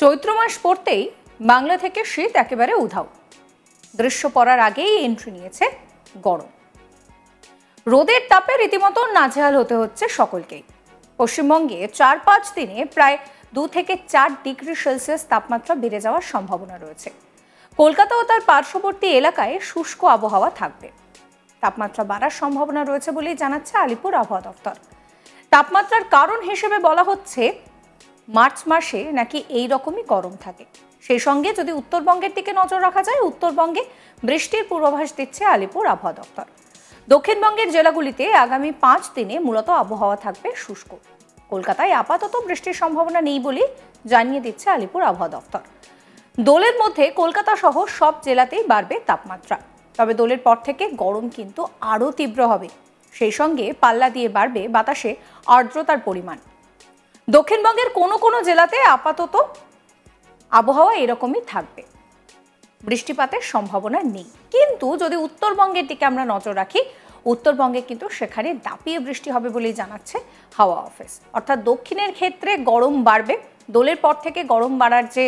চৈত্র মাস পড়তেই বাংলা থেকে শীত একেবারে উধাও। দৃশ্য পড়ার আগেই এন্ট্রি নিয়েছে গরম। রোদের তাপে রীতিমতো নাজেহাল হতে হচ্ছে সকলকেই। পশ্চিমবঙ্গে 4-5 দিনে প্রায় 2 থেকে 4 ডিগ্রি সেলসিয়াস তাপমাত্রা বেড়ে যাওয়ার সম্ভাবনা রয়েছে। কলকাতা ও তার পার্শ্ববর্তী এলাকায় শুষ্ক আবহাওয়া থাকবে। তাপমাত্রা বাড়ার সম্ভাবনা রয়েছে বলেই জানাচ্ছে আলিপুর আবহাওয়া দপ্তর। তাপমাত্রার কারণ হিসেবে বলা হচ্ছে মার্চ মাসে নাকি এই রকমই গরম থাকে। সেই সঙ্গে যদি উত্তরবঙ্গের দিকে নজর রাখা যায়, উত্তরবঙ্গে বৃষ্টির পূর্বাভাস দিচ্ছে আলিপুর আবহাওয়া দপ্তর। দক্ষিণবঙ্গের জেলাগুলিতে আগামী 5 দিনে মূলত আবহাওয়া থাকবে শুষ্ক। কলকাতায় আপাতত বৃষ্টির সম্ভাবনা নেই বলে জানিয়ে দিচ্ছে আলিপুর আবহাওয়া দপ্তর। দোলের মধ্যে কলকাতা সহ সব জেলাতেই বাড়বে তাপমাত্রা। তবে দোলের পর থেকে গরম কিন্তু আরও তীব্র হবে। সেই সঙ্গে পাল্লা দিয়ে বাড়বে বাতাসে আর্দ্রতার পরিমাণ। দক্ষিণবঙ্গের কোনো কোনো জেলাতে আপাতত আবহাওয়া এরকমই থাকবে, বৃষ্টিপাতের সম্ভাবনা নেই। কিন্তু যদি উত্তরবঙ্গের দিকে আমরা নজর রাখি, উত্তরবঙ্গে কিন্তু সেখানে দাপিয়ে বৃষ্টি হবে বলেই জানাচ্ছে হাওয়া অফিস। অর্থাৎ দক্ষিণের ক্ষেত্রে গরম বাড়বে, দোলের পর থেকে গরম বাড়ার যে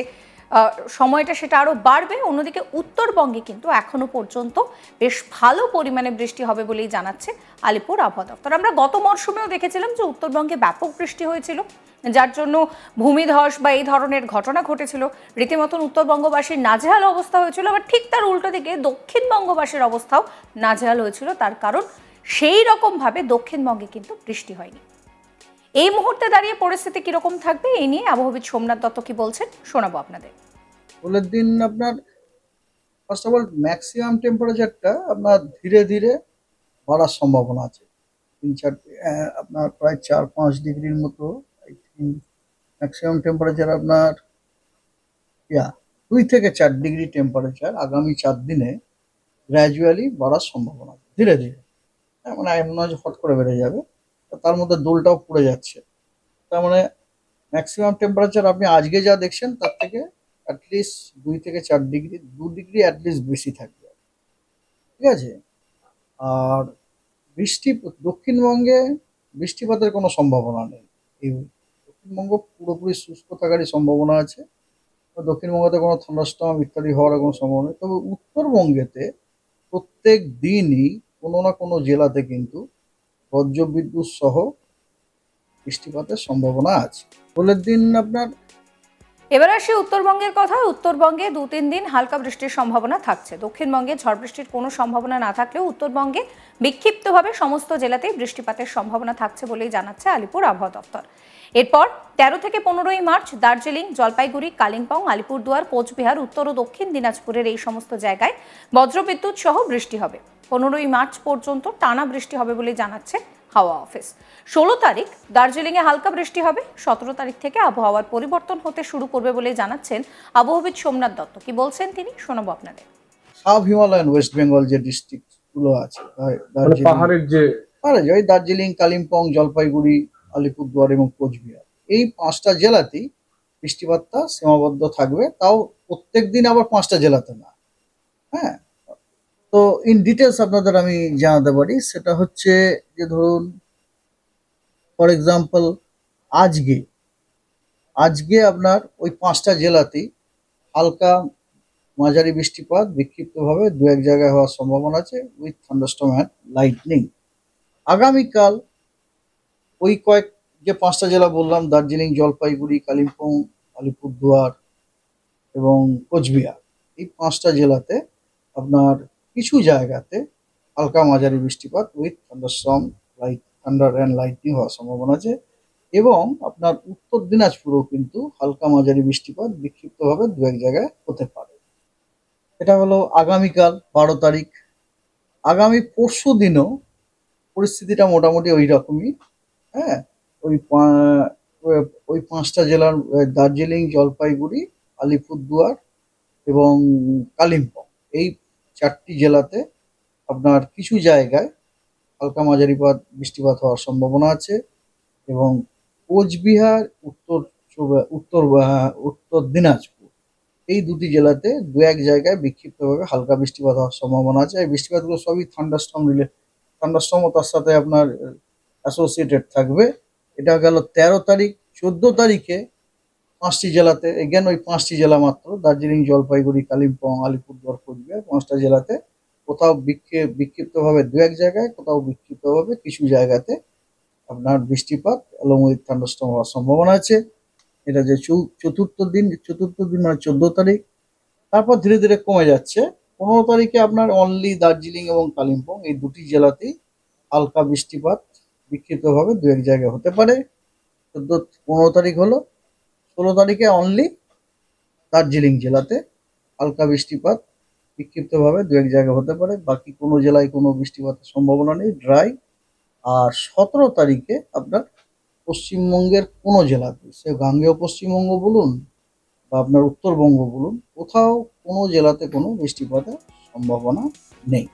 সময়টা সেটা আরও বাড়বে। অন্যদিকে উত্তরবঙ্গে কিন্তু এখনো পর্যন্ত বেশ ভালো পরিমাণে বৃষ্টি হবে বলেই জানাচ্ছে আলিপুর আবহাওয়া দপ্তর। আমরা গত মরশুমেও দেখেছিলাম যে উত্তরবঙ্গে ব্যাপক বৃষ্টি হয়েছিল, যার জন্য ভূমিধস বা এই ধরনের ঘটনা ঘটেছিল। রীতিমতন উত্তরবঙ্গবাসীর নাজেহাল অবস্থা হয়েছিল। আবার ঠিক তার উল্টো দিকে দক্ষিণবঙ্গবাসীর অবস্থাও নাজেহাল হয়েছিল। তার কারণ সেই রকমভাবে দক্ষিণবঙ্গে কিন্তু বৃষ্টি হয়নি। এই মুহূর্তে দাঁড়িয়ে পরিস্থিতি কিরকম থাকবে এই নিয়ে আবহাওয়াবিদ সোমনাথ দত্ত কি বলছেন শোনাবো আপনাদের। দোলের দিন আপনার ফার্স্ট অফ অল ম্যাক্সিমাম টেম্পারেচারটা আপনার ধীরে ধীরে বাড়ার সম্ভাবনা আছে। 3-4 আপনার প্রায় 4-5 ডিগ্রির মতো আই থিঙ্ক ম্যাক্সিমাম টেম্পারেচার আপনার 2 থেকে 4 ডিগ্রি টেম্পারেচার আগামী 4 দিনে গ্র্যাজুয়ালি বাড়ার সম্ভাবনা আছে ধীরে ধীরে। মানে এমন নয় যে হট করে বেড়ে যাবে। তার মধ্যে দোলটাও পড়ে যাচ্ছে। তার মানে ম্যাক্সিমাম টেম্পারেচার আপনি আজকে যা দেখছেন তার থেকে অ্যাটলিস্ট 2 থেকে 4 ডিগ্রি 2 ডিগ্রি অ্যাটলিস্ট বেশি থাকবে, ঠিক আছে। আর বৃষ্টি দক্ষিণবঙ্গে বৃষ্টিপাতের কোনো সম্ভাবনা নেই এই দক্ষিণবঙ্গ পুরোপুরি শুষ্ক থাকারই সম্ভাবনা আছে। দক্ষিণবঙ্গতে কোনো থান্ডারস্টর্ম ইত্যাদি হওয়ার কোনো সম্ভাবনা নেই। তবে উত্তরবঙ্গেতে প্রত্যেক দিনই কোনো না কোনো জেলাতে কিন্তু বজ্রবিদ্যুৎ সহ বৃষ্টিপাতের সম্ভাবনা আছে। দোলের দিন আপনার এবার আসি উত্তরবঙ্গের কথা। উত্তরবঙ্গে 2-3 দিন হালকা বৃষ্টির সম্ভাবনা থাকছে। দক্ষিণবঙ্গে ঝড় বৃষ্টির কোনো সম্ভাবনা না থাকলেও উত্তরবঙ্গে বিক্ষিপ্তভাবে সমস্ত জেলাতেই বৃষ্টিপাতের সম্ভাবনা থাকছে বলেই জানাচ্ছে আলিপুর আবহাওয়া দপ্তর। এরপর 13 থেকে 15ই মার্চ দার্জিলিং, জলপাইগুড়ি, কালিম্পং, আলিপুরদুয়ার, কোচবিহার, উত্তর ও দক্ষিণ দিনাজপুরের এই সমস্ত জায়গায় বজ্রবিদ্যুৎ সহ বৃষ্টি হবে। 15ই মার্চ পর্যন্ত টানা বৃষ্টি হবে বলে জানাচ্ছে হাওয়া অফিস। 16 তারিখ দার্জিলিংয়ে হালকা বৃষ্টি হবে। 17 তারিখ থেকে আবহাওয়ার পরিবর্তন হতে শুরু করবে বলে জানাচ্ছেন আবহাওয়াবিদ সোমনাথ দত্ত। কি বলছেন তিনি শোনাবো আপনাদের। সাব হিমালয়ান ওয়েস্ট বেঙ্গল যে ডিস্ট্রিক্ট গুলো আছে, পাহাড়ের যে ওই দার্জিলিং, কালিম্পং, জলপাইগুড়ি, আলিপুরদুয়ার এবং কোচবিহার, এই 5টা জেলাতেই বৃষ্টিপাতটা সীমাবদ্ধ থাকবে। তাও প্রত্যেক দিন আবার 5টা জেলাতে না। হ্যাঁ, তো ইন ডিটেলস আপনাদের আমি জানাতে পারি। সেটা হচ্ছে যে ধরুন ফর এক্সাম্পল আজকে আজকে আপনার ওই 5টা জেলাতেই হালকা মাঝারি বৃষ্টিপাত বিক্ষিপ্তভাবে 2-1 জায়গায় হওয়ার সম্ভাবনা আছে উইথ থান্ডারস্টর্ম অ্যান্ড লাইটনিং। আগামীকাল ওই যে 5টা জেলা বললাম, দার্জিলিং, জলপাইগুড়ি, কালিম্পং, আলিপুরদুয়ার এবং কোচবিহার, এই 5টা জেলাতে আপনার কিছু জায়গাতে হালকা মাঝারি বৃষ্টিপাত with thunderstorm thunder and lightning হওয়ার সম্ভাবনা আছে। এবং আপনার উত্তর দিনাজপুরেও কিন্তু হালকা মাঝারি বৃষ্টিপাত বিক্ষিপ্তভাবে 2-1 জায়গায় হতে পারে। এটা হলো আগামীকাল 12 তারিখ। আগামী পরশু দিনও পরিস্থিতিটা মোটামুটি ওই রকমই। হ্যাঁ, ওই 5টা জেলার দার্জিলিং, জলপাইগুড়ি, আলিপুরদুয়ার এবং কালিম্পং, এই 4টি জেলাতে আপনার কিছু জায়গায় হালকা মাঝারি বৃষ্টিপাত হওয়ার সম্ভাবনা আছে। এবং কোচবিহার, উত্তর দিনাজপুর, এই 2টি জেলাতে 2-1 জায়গায় বিক্ষিপ্তভাবে হালকা বৃষ্টিপাত হওয়ার সম্ভাবনা আছে। এই বৃষ্টিপাতগুলো সবই থান্ডারস্টর্ম তার সাথে আপনার অ্যাসোসিয়েটেড থাকবে। এটা গেল 13 তারিখ। 14 তারিখে 5টি জেলাতে, এগেন ওই 5টি জেলা মাত্র, দার্জিলিং, জলপাইগুড়ি, কালিম্পং, আলিপুরদুয়ার, কোচবিহার, 5টা জেলাতে কোথাও বিক্ষিপ্তভাবে দু এক জায়গায়, কোথাও বিক্ষিপ্তভাবে কিছু জায়গাতে আপনার বৃষ্টিপাত এবং উইথ থান্ডারস্টর্ম হওয়ার সম্ভাবনা আছে। এটা যে চতুর্থ দিন মানে 14 তারিখ, তারপর ধীরে ধীরে কমে যাচ্ছে। 15 তারিখে আপনার অনলি দার্জিলিং এবং কালিম্পং এই দুটি জেলাতেই হালকা বৃষ্টিপাত বিক্ষিপ্তভাবে দু এক জায়গায় হতে পারে। 15 তারিখ হলো। 16 তারিখে অনলি দার্জিলিং জেলাতে হালকা বৃষ্টিপাত বিক্ষিপ্তভাবে দু এক জায়গায় হতে পারে, বাকি কোনো জেলায় কোনো বৃষ্টিপাতের সম্ভাবনা নেই, ড্রাই। আর 17 তারিখে আপনার পশ্চিমবঙ্গের কোনো জেলাতে, সে গাঙ্গেয় পশ্চিমবঙ্গ বলুন বা আপনার উত্তরবঙ্গ বলুন, কোথাও কোনো জেলাতে কোনো বৃষ্টিপাতের সম্ভাবনা নেই।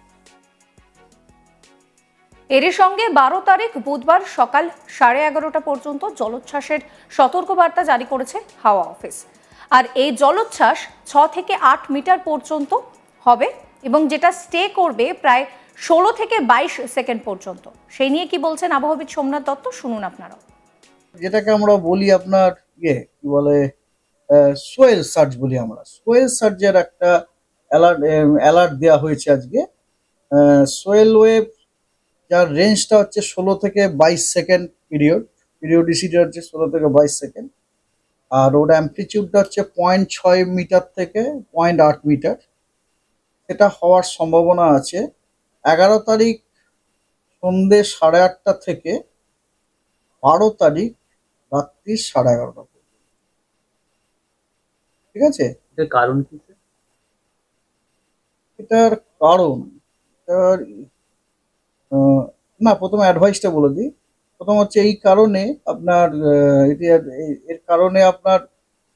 এরই সঙ্গে 12 তারিখ বুধবার সকাল 11:30 পর্যন্ত জলোচ্ছ্বাসের সতর্কবার্তা জারি করেছে হাওয়া অফিস। আর এই জলোচ্ছ্বাস 6 থেকে 8 মিটার পর্যন্ত হবে এবং যেটা স্টে করবে প্রায় 16 থেকে 22 সেকেন্ড পর্যন্ত। সেই নিয়ে কি বলছেন আবহাওয়াবিদ সোমনাথ দত্ত, শুনুন আপনারা। যেটাকে আমরা বলি আপনার কি বলে, সোয়েল সার্জ বলি আমরা। সোয়েল সার্জের একটা অ্যালার্ট দেওয়া হয়েছে আজকে। সোয়েল ওয়েভ যার রেঞ্জটা হচ্ছে 16 থেকে 22 সেকেন্ড পিরিয়ডিসিটি হচ্ছে 16 থেকে 22 সেকেন্ড। আর ওর অ্যাম্পলিটিউডটা হচ্ছে 0.6 মিটার থেকে 0.8 মিটার। এটা হওয়ার সম্ভাবনা আছে 11 তারিখ সন্ধ্যে 8:30 থেকে 12 তারিখ রাত্রি 11:30 পর্যন্ত। ঠিক আছে, এর কারণ কি স্যার? এটার কারণ, এটার না, প্রথমে অ্যাডভাইসটা বলে দিই। প্রথম হচ্ছে এই কারণে আপনার এর কারণে আপনার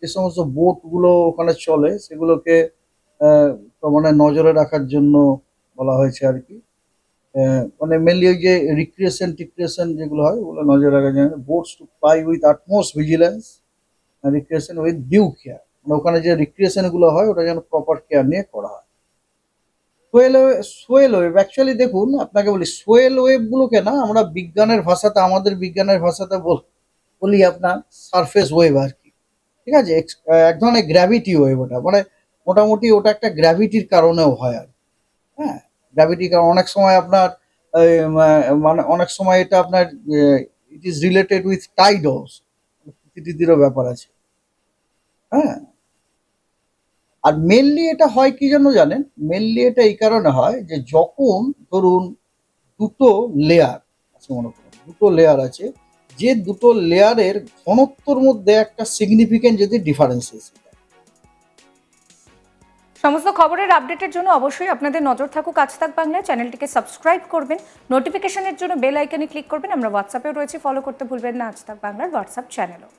যে সমস্ত বোটগুলো ওখানে চলে সেগুলোকে মানে নজরে রাখার জন্য বলা হয়েছে আর কি। মানে মেনলি ওই যে রিক্রিয়েশন যেগুলো হয় ওগুলো নজরে রাখার জন্য, boats to fly with utmost vigilance, recreation with due care, মানে ওখানে যে রিক্রিয়েশনগুলো হয় ওটা যেন প্রপার কেয়ার নিয়ে করা হয়। সোয়েল ওয়েভ অ্যাকচুয়ালি দেখুন, আপনাকে বলি, সোয়েল ওয়েভগুলোকে না আমরা বিজ্ঞানের ভাষাতে, আমাদের বিজ্ঞানের ভাষাতে বলি আপনার সারফেস ওয়েভ আর কি। ঠিক আছে, এক ধরনের গ্র্যাভিটি ওয়েভ ওটা, মানে মোটামুটি ওটা একটা গ্র্যাভিটির কারণেও হয় আর কি। হ্যাঁ, গ্র্যাভিটির কারণ অনেক সময় আপনার মানে অনেক সময় এটা আপনার it is related with tide also, প্রকৃতিরও ব্যাপার আছে। হ্যাঁ, আর মেনলি এটা হয় কি জন্য জানেন? মেনলি এটা এই কারণে হয় যে যখন ধরুন দুটো লেয়ার আছে, মনে করুন দুটো লেয়ার আছে, যে দুটো লেয়ারের ঘনত্বর মধ্যে একটা সিগনিফিকেন্ট যদি ডিফারেন্স এসে যায়। সমস্ত খবরের আপডেটের জন্য অবশ্যই আপনাদের নজর থাকুক আজ তাক বাংলায়। চ্যানেলটিকে সাবস্ক্রাইব করবেন, নোটিফিকেশনের জন্য বেল আইকনে ক্লিক করবেন। আমরা হোয়াটসঅ্যাপেও রয়েছে, ফলো করতে ভুলবেন না আজ তাক বাংলার হোয়াটসঅ্যাপ চ্যানেলও।